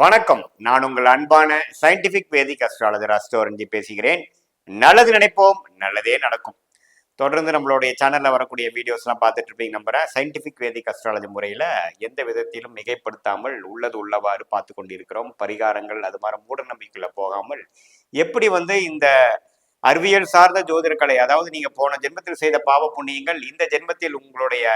வணக்கம். நான் உங்கள் அன்பான சயின்டிபிக் வேதிக் அஸ்ட்ராலஜர் அஸ்ட்ரோரஞ்சி பேசுகிறேன். நல்லது நினைப்போம், நல்லதே நடக்கும். தொடர்ந்து நம்மளுடைய சேனல்ல வரக்கூடிய வீடியோஸ்லாம் பார்த்துட்டு இருப்பீங்க நம்புறேன். சயின்டிபிக் வேதிக் அஸ்ட்ராலஜி முறையில எந்த விதத்திலும் மிகைப்படுத்தாமல் உள்ளது உள்ளவாறு பார்த்து கொண்டிருக்கிறோம். பரிகாரங்கள் அது மாதிரி மூட நம்பிக்கையில போகாமல் எப்படி இந்த அறிவியல் சார்ந்த ஜோதிடக்கலை, அதாவது நீங்க போன ஜென்மத்தில் செய்த பாவ புண்ணியங்கள் இந்த ஜென்மத்தில் உங்களுடைய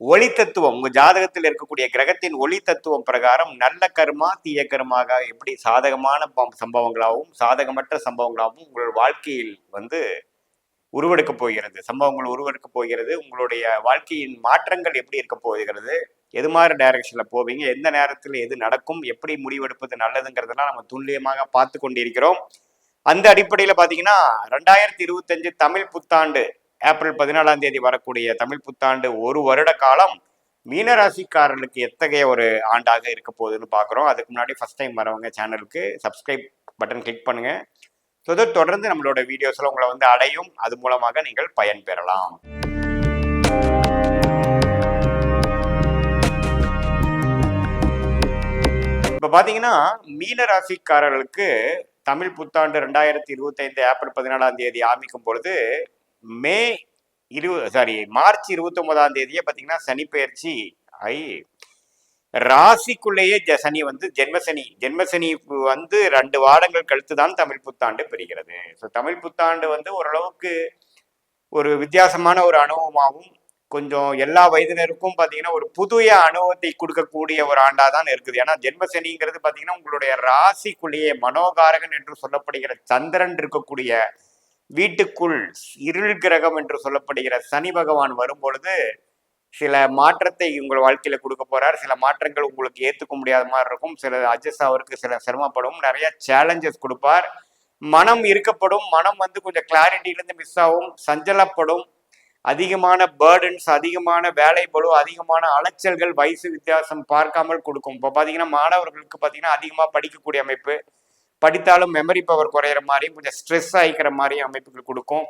ஒளி தத்துவம், உங்க ஜாதகத்தில் இருக்கக்கூடிய கிரகத்தின் ஒளி தத்துவம் பிரகாரம் நல்ல கர்மா தீய கர்மாக எப்படி சாதகமான சம்பவங்களாகவும் சாதகமற்ற சம்பவங்களாகவும் உங்களோட வாழ்க்கையில் உருவெடுக்க போகிறது, சம்பவங்கள் உருவெடுக்க போகிறது. உங்களுடைய வாழ்க்கையின் மாற்றங்கள் எப்படி இருக்க போகிறது, எது மாதிரி டைரக்ஷன்ல போவீங்க, எந்த நேரத்தில் எது நடக்கும், எப்படி முடிவெடுப்பது நல்லதுங்கிறதெல்லாம் நம்ம துல்லியமாக பார்த்து கொண்டிருக்கிறோம். அந்த அடிப்படையில் பார்த்தீங்கன்னா 2025 தமிழ் புத்தாண்டு ஏப்ரல் 14 வரக்கூடிய தமிழ் புத்தாண்டு ஒரு வருட காலம் மீனராசிக்காரர்களுக்கு எத்தகைய ஒரு ஆண்டாக இருக்க போகுதுன்னு பார்க்குறோம். அதுக்கு முன்னாடி ஃபர்ஸ்ட் டைம் வரவங்க சேனலுக்கு சப்ஸ்கிரைப் பட்டன் கிளிக் பண்ணுங்க. தொடர்ந்து நம்மளோட வீடியோஸ்ல உங்களை அடையும், அது மூலமாக நீங்கள் பயன் பெறலாம். இப்ப பாத்தீங்கன்னா மீனராசிக்காரர்களுக்கு தமிழ் புத்தாண்டு 2025 ஏப்ரல் 14 ஆரம்பிக்கும் பொழுது மார்ச் 29 பார்த்தீங்கன்னா சனி பயிற்சி ஆகி ராசிக்குள்ளேயே சனி ஜென்மசனி 2 வாரங்கள் கழித்து தான் தமிழ் புத்தாண்டு பெறுகிறது. ஸோ தமிழ் புத்தாண்டு ஓரளவுக்கு ஒரு வித்தியாசமான ஒரு அனுபவமாகவும் கொஞ்சம் எல்லா வயதினருக்கும் பார்த்தீங்கன்னா ஒரு புதிய அனுபவத்தை கொடுக்கக்கூடிய ஒரு ஆண்டா தான் இருக்குது. ஏன்னா ஜென்மசனிங்கிறது பார்த்தீங்கன்னா உங்களுடைய ராசிக்குள்ளேயே மனோகாரகன் என்று சொல்லப்படுகிற சந்திரன் இருக்கக்கூடிய வீட்டுக்குள் இருள் கிரகம் என்று சொல்லப்படுகிற சனி பகவான் வரும்பொழுது சில மாற்றத்தை உங்கள் வாழ்க்கையில கொடுக்க போறார். சில மாற்றங்கள் உங்களுக்கு ஏத்துக்க முடியாத மாதிரி இருக்கும், சில அட்ஜஸ்ட் அவருக்கு சில சிரமப்படும், நிறைய சேலஞ்சஸ் கொடுப்பார். மனம் இருக்கப்படும், மனம் கொஞ்சம் கிளாரிட்டியிலிருந்து மிஸ் ஆகும், சஞ்சலப்படும், அதிகமான பேர்டன்ஸ், அதிகமான வேலை பளு, அதிகமான அலைச்சல்கள் வயசு வித்தியாசம் பார்க்காமல் கொடுக்கும். இப்போ பார்த்தீங்கன்னா மாணவர்களுக்கு பார்த்தீங்கன்னா அதிகமாக படிக்கக்கூடிய அமைப்பு, படித்தாலும் மெமரி பவர் குறையிற மாதிரியும் கொஞ்சம் ஸ்ட்ரெஸ் ஆகிக்கிற மாதிரியும் அமைப்புகள் கொடுக்கும்.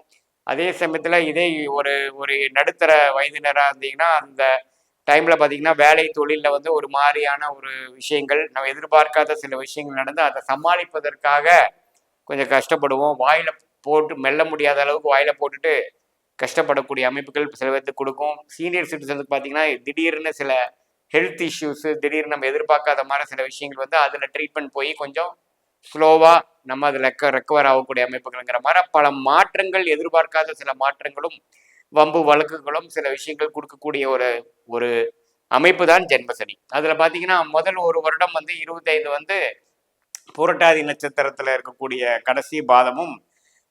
அதே சமயத்தில் இதே ஒரு ஒரு நடுத்தர வயதினராக இருந்தீங்கன்னா அந்த டைமில் பார்த்தீங்கன்னா வேலை தொழிலில் ஒரு மாதிரியான ஒரு விஷயங்கள், நம்ம எதிர்பார்க்காத சில விஷயங்கள் நடந்து அதை சமாளிப்பதற்காக கொஞ்சம் கஷ்டப்படுவோம். வாயில் போட்டு மெல்ல முடியாத அளவுக்கு வாயில் போட்டுட்டு கஷ்டப்படக்கூடிய அமைப்புகள் சில பேருக்கு கொடுக்கும். சீனியர் சிட்டிசனுக்கு பார்த்தீங்கன்னா திடீர்னு சில ஹெல்த் இஷ்யூஸு, திடீர்னு நம்ம எதிர்பார்க்காத மாதிரி சில விஷயங்கள் அதில் ட்ரீட்மெண்ட் போய் கொஞ்சம் ஸ்லோவாக நம்ம அதில் ரெக்கவர் ஆகக்கூடிய அமைப்புகள்ங்கிற மாதிரி பல மாற்றங்கள், எதிர்பார்க்காத சில மாற்றங்களும் வம்பு வழக்குகளும் சில விஷயங்கள் கொடுக்கக்கூடிய ஒரு ஒரு அமைப்பு தான் ஜென்மசனி. அதில் பார்த்தீங்கன்னா முதல் ஒரு வருடம் 25 புரட்டாதி நட்சத்திரத்தில் இருக்கக்கூடிய கடைசி பாதமும்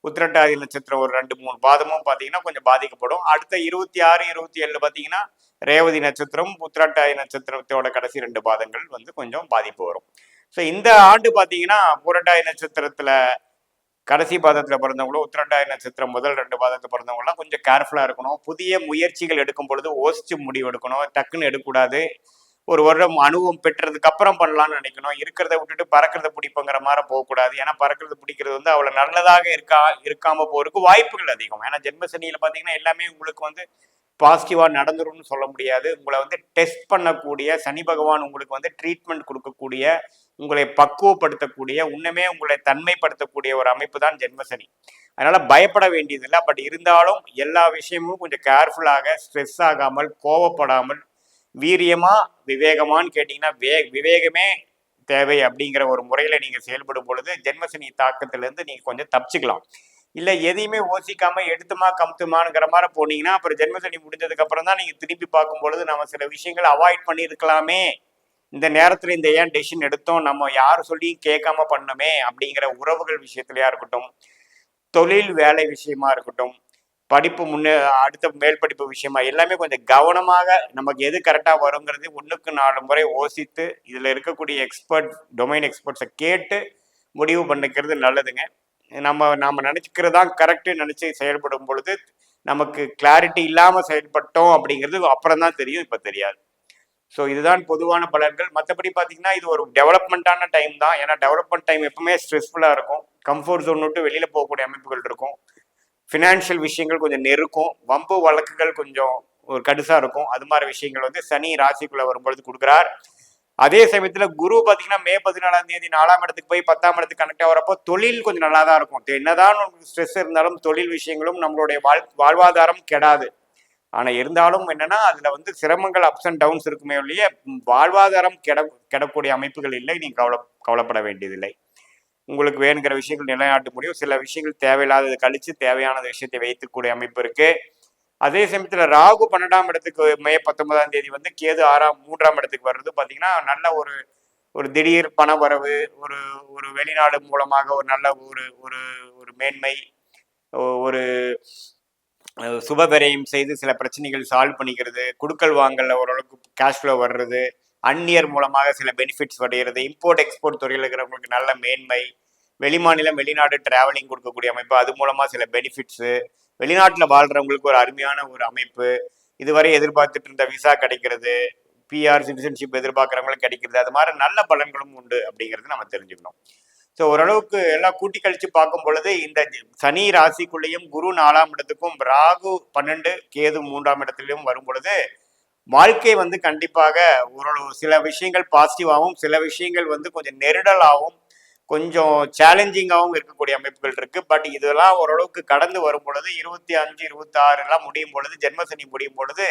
உத்திரட்டாதி நட்சத்திரம் ஒரு 2-3 பாதமும் பார்த்தீங்கன்னா கொஞ்சம் பாதிக்கப்படும். அடுத்த 26, 27 பார்த்தீங்கன்னா ரேவதி நட்சத்திரம், உத்திரட்டாதி நட்சத்திரத்தோட கடைசி 2 பாதங்கள் கொஞ்சம் பாதிப்பு வரும். ஸோ இந்த ஆண்டு பார்த்தீங்கன்னா புரட்டாதி நட்சத்திரத்தில் கடைசி பாதத்தில் பிறந்தவங்களும் உத்திரட்டாதி நட்சத்திரம் முதல் 2 பாதத்தில் பிறந்தவங்களாம் கொஞ்சம் கேர்ஃபுல்லாக இருக்கணும். புதிய முயற்சிகள் எடுக்கும் பொழுது யோசிச்சு முடிவு எடுக்கணும், டக்குன்னு எடுக்கக்கூடாது. ஒரு வருடம் அனுபவம் பெற்றதுக்கு அப்புறம் பண்ணலாம்னு நினைக்கணும். இருக்கிறத விட்டுட்டு பறக்கிறத பிடிப்பங்கிற மாதிரி போகக்கூடாது. ஏன்னா பறக்கிறது பிடிக்கிறது அவ்வளோ நல்லதாக இருக்காம போறதுக்கு வாய்ப்புகள் அதிகம். ஏன்னா ஜென்மசனியில் பார்த்தீங்கன்னா எல்லாமே உங்களுக்கு பாசிட்டிவா நடந்துரும்னு சொல்ல முடியாது. உங்களை டெஸ்ட் பண்ணக்கூடிய சனி பகவான் உங்களுக்கு ட்ரீட்மெண்ட் கொடுக்கக்கூடிய, உங்களை பக்குவப்படுத்தக்கூடிய, உன்னுமே உங்களை தன்மைப்படுத்தக்கூடிய ஒரு அமைப்பு தான் ஜென்மசனி. அதனால பயப்பட வேண்டியதில்லை. பட் இருந்தாலும் எல்லா விஷயமும் கொஞ்சம் கேர்ஃபுல்லாக, ஸ்ட்ரெஸ் ஆகாமல், கோவப்படாமல், வீரியமா விவேகமானு கேட்டீங்கன்னா விவேகமே தேவை அப்படிங்கிற ஒரு முறையில நீங்க செயல்படும் பொழுது ஜென்மசனி தாக்கத்திலிருந்து நீங்க கொஞ்சம் தப்பிச்சுக்கலாம். இல்லை எதையுமே யோசிக்காம எடுத்துமா கமுத்துமானுங்கிற மாதிரி போனீங்கன்னா அப்புறம் ஜென்மசனி முடிஞ்சதுக்கு அப்புறம் தான் நீங்க திருப்பி பார்க்கும் பொழுது நம்ம சில விஷயங்களை அவாய்ட் பண்ணியிருக்கலாமே, இந்த நேரத்துல இந்த ஏன் டெசிஷன் எடுத்தோம், நம்ம யாரும் சொல்லியும் கேட்காம பண்ணோமே அப்படிங்கிற உறவுகள் விஷயத்துலயா இருக்கட்டும், தொழில் வேலை விஷயமா இருக்கட்டும், படிப்பு அடுத்த மேல் படிப்பு விஷயமா எல்லாமே கொஞ்சம் கவனமாக நமக்கு எது கரெக்டாக வருங்கிறது 1க்கு 4 முறை யோசித்து இதில் இருக்கக்கூடிய டொமைன் எக்ஸ்பர்ட்ஸை கேட்டு முடிவு பண்ணிக்கிறது நல்லதுங்க. நம்ம நினச்சிக்கிறது தான் கரெக்டு நினச்சி செயல்படும் பொழுது நமக்கு கிளாரிட்டி இல்லாமல் செயல்பட்டோம் அப்படிங்கிறது அப்புறம் தான் தெரியும், இப்போ தெரியாது. ஸோ இதுதான் பொதுவான பலன்கள். மற்றபடி பார்த்தீங்கன்னா இது ஒரு டெவலப்மெண்ட்டான டைம் தான். ஏன்னா டெவலப்மெண்ட் டைம் எப்பவுமே ஸ்ட்ரெஸ்ஃபுல்லாக இருக்கும். கம்ஃபர்ட் ஜோன் விட்டு வெளியில் போகக்கூடிய அமைப்புகள் இருக்கும். ஃபினான்ஷியல் விஷயங்கள் கொஞ்சம் நெருக்கும், வம்பு வழக்குகள் கொஞ்சம் ஒரு கடுசாக இருக்கும். அது மாதிரி விஷயங்கள் சனி ராசிக்குள்ளே வரும்பொழுது கொடுக்குறார். அதே சமயத்துல குரு பாத்தீங்கன்னா மே 14ஆம் தேதி 4ஆம் இடத்துக்கு போய் 10ஆம் இடத்துக்கு கனெக்ட் ஆகிறப்போ தொழில் கொஞ்சம் நல்லா தான் இருக்கும். என்னதான் ஸ்ட்ரெஸ் இருந்தாலும் தொழில் விஷயங்களும் நம்மளுடைய வாழ்வாதாரம் கெடாது. ஆனா இருந்தாலும் என்னன்னா அதுல வந்து சிரமங்கள் அப்ஸ் அண்ட் டவுன்ஸ் இருக்குமே ஒழிய வாழ்வாதாரம் கெடக்கூடிய அமைப்புகள் இல்லை. நீங்க கவலைப்பட வேண்டியதில்லை. உங்களுக்கு வேணுங்கிற விஷயங்கள் நிலைநாட்ட முடியும். சில விஷயங்கள் தேவையில்லாததை கழிச்சு தேவையான விஷயத்தை வைத்துக்கூடிய அமைப்பு இருக்கு. அதே சமயத்துல ராகு 12ஆம் இடத்துக்கு மே 19ஆம் தேதி வந்து கேது 3ஆம் இடத்துக்கு வர்றது பாத்தீங்கன்னா நல்ல ஒரு ஒரு திடீர் பண வரவு, ஒரு ஒரு வெளிநாடு மூலமாக ஒரு நல்ல ஒரு ஒரு ஒரு மேன்மை, ஒரு சுபவிரயம் செய்து சில பிரச்சனைகள் சால்வ் பண்ணிக்கிறது, குடுக்கல் வாங்கல ஓரளவுக்கு கேஷ் ஃப்ளோ வர்றது, அந்நியர் மூலமாக சில பெனிஃபிட்ஸ் வருகிறது, இம்போர்ட் எக்ஸ்போர்ட் துறையில் இருக்கிறவங்களுக்கு நல்ல மேன்மை, வெளிமாநிலம் வெளிநாடு டிராவலிங் கொடுக்கக்கூடிய அமைப்பு, அது மூலமா சில பெனிஃபிட்ஸு, வெளிநாட்டில் வாழ்றவங்களுக்கு ஒரு அருமையான ஒரு அமைப்பு, இதுவரை எதிர்பார்த்துட்டு இருந்த விசா கிடைக்கிறது, பிஆர் சிட்டிசன்ஷிப் எதிர்பார்க்குறவங்களுக்கு கிடைக்கிறது, அது மாதிரி நல்ல பலன்களும் உண்டு அப்படிங்கிறது நம்ம தெரிஞ்சுக்கணும். ஸோ ஓரளவுக்கு எல்லாம் கூட்டி கழிச்சு பார்க்கும் பொழுது இந்த சனி ராசிக்குள்ளேயும் குரு 4ஆம் இடத்துக்கும் ராகு 12 கேது 3ஆம் இடத்திலும் வரும் பொழுது வாழ்க்கை வந்து கண்டிப்பாக ஓரளவு சில விஷயங்கள் பாசிட்டிவாகவும் சில விஷயங்கள் வந்து கொஞ்சம் நெருடலாகவும் கொஞ்சம் சேலஞ்சிங்காகவும் இருக்கக்கூடிய அமைப்புகள் இருக்கு. பட் இதெல்லாம் ஓரளவுக்கு கடந்து வரும் பொழுது 25 26 எல்லாம் முடியும் பொழுது ஜென்மசனி முடியும் பொழுது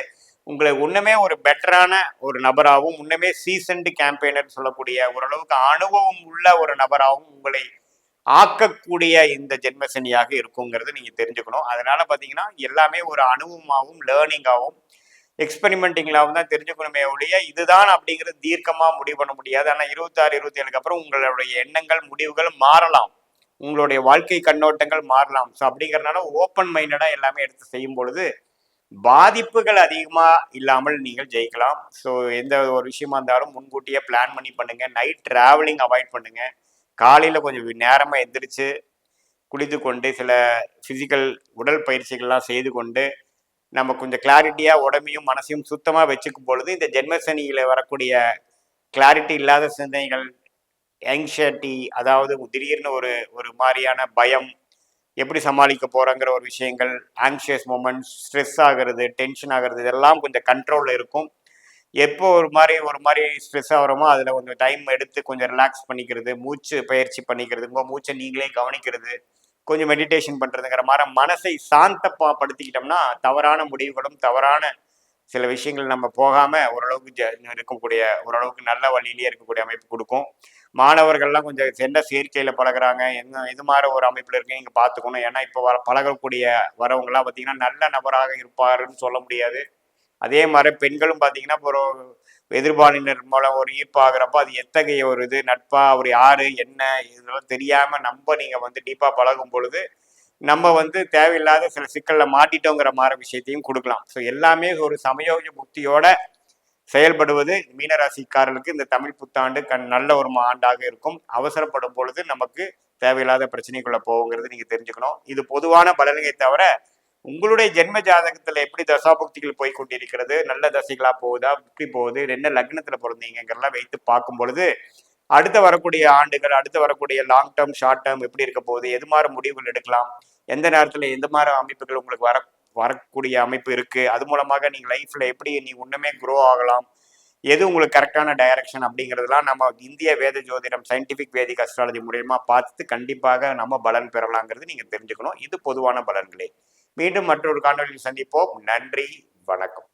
உங்களை இன்னுமே ஒரு பெட்டரான ஒரு நபராகவும் இன்னுமே சீசன்டு கேம்பெயினர் சொல்லக்கூடிய ஓரளவுக்கு அனுபவம் உள்ள ஒரு நபராகவும் உங்களை ஆக்கக்கூடிய இந்த ஜென்மசனியாக இருக்குங்கிறது நீங்க தெரிஞ்சுக்கணும். அதனால பாத்தீங்கன்னா எல்லாமே ஒரு அனுபவமாகவும் லேர்னிங்காகவும் எக்ஸ்பெரிமெண்டிங்லாவும் தான் தெரிஞ்சுக்கணுமே ஒழிய இதுதான் அப்படிங்கிறது தீர்க்கமா முடிவு பண்ண முடியாது. ஆனா 26 27க்கு அப்புறம் உங்களுடைய எண்ணங்கள் முடிவுகள் மாறலாம், உங்களுடைய வாழ்க்கை கண்ணோட்டங்கள் மாறலாம். ஸோ அப்படிங்கிறதுனால ஓப்பன் மைண்டடா எல்லாமே எடுத்து செய்யும் பொழுது பாதிப்புகள் அதிகமா இல்லாமல் நீங்கள் ஜெயிக்கலாம். ஸோ எந்த ஒரு விஷயமா இருந்தாலும் முன்கூட்டியே பிளான் பண்ணி பண்ணுங்க. நைட் டிராவலிங் அவாய்ட் பண்ணுங்க. காலையில கொஞ்சம் நேரமா எந்திரிச்சு குளித்து கொண்டு சில பிசிக்கல் உடல் பயிற்சிகள்லாம் செய்து கொண்டு நம்ம கொஞ்சம் கிளாரிட்டியா உடம்பையும் மனசையும் சுத்தமா வச்சுக்கும் பொழுது இந்த ஜென்மசனியில வரக்கூடிய கிளாரிட்டி இல்லாத சிந்தனைகள், ஆங்ஷைட்டி, அதாவது திடீர்னு ஒரு ஒரு மாதிரியான பயம், எப்படி சமாளிக்க போறங்கிற ஒரு விஷயங்கள், ஆங்ஷியஸ் மூமெண்ட்ஸ், ஸ்ட்ரெஸ் ஆகிறது, டென்ஷன் ஆகிறது, இதெல்லாம் கொஞ்சம் கண்ட்ரோல்ல இருக்கும். எப்போ ஒரு மாதிரி ஸ்ட்ரெஸ் ஆகிறோமோ அதில் கொஞ்சம் டைம் எடுத்து கொஞ்சம் ரிலாக்ஸ் பண்ணிக்கிறது, மூச்சு பயிற்சி பண்ணிக்கிறது, உங்கள் மூச்சை நீங்களே கவனிக்கிறது, கொஞ்சம் மெடிடேஷன் பண்ணுறதுங்கிற மாதிரி மனசை சாந்தப்படுத்திக்கிட்டோம்னா தவறான முடிவுகளும் தவறான சில விஷயங்கள் நம்ம போகாமல் ஓரளவுக்கு இருக்கக்கூடிய ஓரளவுக்கு நல்ல வழியிலேயே இருக்கக்கூடிய அமைப்பு கொடுக்கும். மாணவர்கள்லாம் கொஞ்சம் எந்த சேர்க்கையில் பழகுறாங்க, என்ன இது மாதிரி ஒரு அமைப்பில் இருக்கு நீங்கள் பார்த்துக்கணும். ஏன்னா இப்போ பழகக்கூடிய வரவங்களாம் பார்த்தீங்கன்னா நல்ல நபராக இருப்பாருன்னு சொல்ல முடியாது. அதே மாதிரி பெண்களும் பார்த்தீங்கன்னா ஒரு எதிர்பாலினர் மூலம் ஒரு ஈர்ப்பாகிறப்போ அது எத்தகைய ஒரு இது நட்பா அவர் யாரு என்ன இதெல்லாம் தெரியாம நம்ம நீங்க வந்து டீப்பா பழகும் பொழுது நம்ம வந்து தேவையில்லாத சில சிக்கல்ல மாட்டிட்டோங்கிற மாதிரி விஷயத்தையும் கொடுக்கலாம். ஸோ எல்லாமே ஒரு சமயோக புக்தியோட செயல்படுவது மீனராசிக்காரர்களுக்கு இந்த தமிழ் புத்தாண்டு நல்ல ஒரு ஆண்டாக இருக்கும். அவசரப்படும் பொழுது நமக்கு தேவையில்லாத பிரச்சனைக்குள்ள போகுங்கிறது நீங்க தெரிஞ்சுக்கணும். இது பொதுவான பலன்களை தவிர உங்களுடைய ஜென்ம ஜாதகத்துல எப்படி தசாபுக்திகள் போய் கொண்டிருக்கிறது, நல்ல தசைகளா போகுதா, எப்படி போகுது, என்ன லக்னத்துல பிறந்தீங்கிறதெல்லாம் வைத்து பார்க்கும் பொழுது அடுத்த வரக்கூடிய ஆண்டுகள், அடுத்து வரக்கூடிய லாங் டேர்ம் ஷார்ட் டேர்ம் எப்படி இருக்க போகுது, எது மாதிரி முடிவுகள் எடுக்கலாம், எந்த நேரத்துல எந்த மாதிரி அமைப்புகள் உங்களுக்கு வரக்கூடிய அமைப்பு இருக்கு, அது மூலமாக நீங்க லைஃப்ல எப்படி நீ இன்னுமே க்ரோ ஆகலாம், எது உங்களுக்கு கரெக்டான டைரக்ஷன் அப்படிங்கிறதுலாம் நம்ம இந்திய வேத ஜோதிடம் சயின்டிபிக் வேதிக் அஸ்ட்ராலஜி மூலியமா பார்த்து கண்டிப்பாக நம்ம பலன் பெறலாங்கிறது நீங்க தெரிஞ்சுக்கணும். இது பொதுவான பலன்களே. மீண்டும் மற்றொரு காணொலியில் சந்திப்போம். நன்றி, வணக்கம்.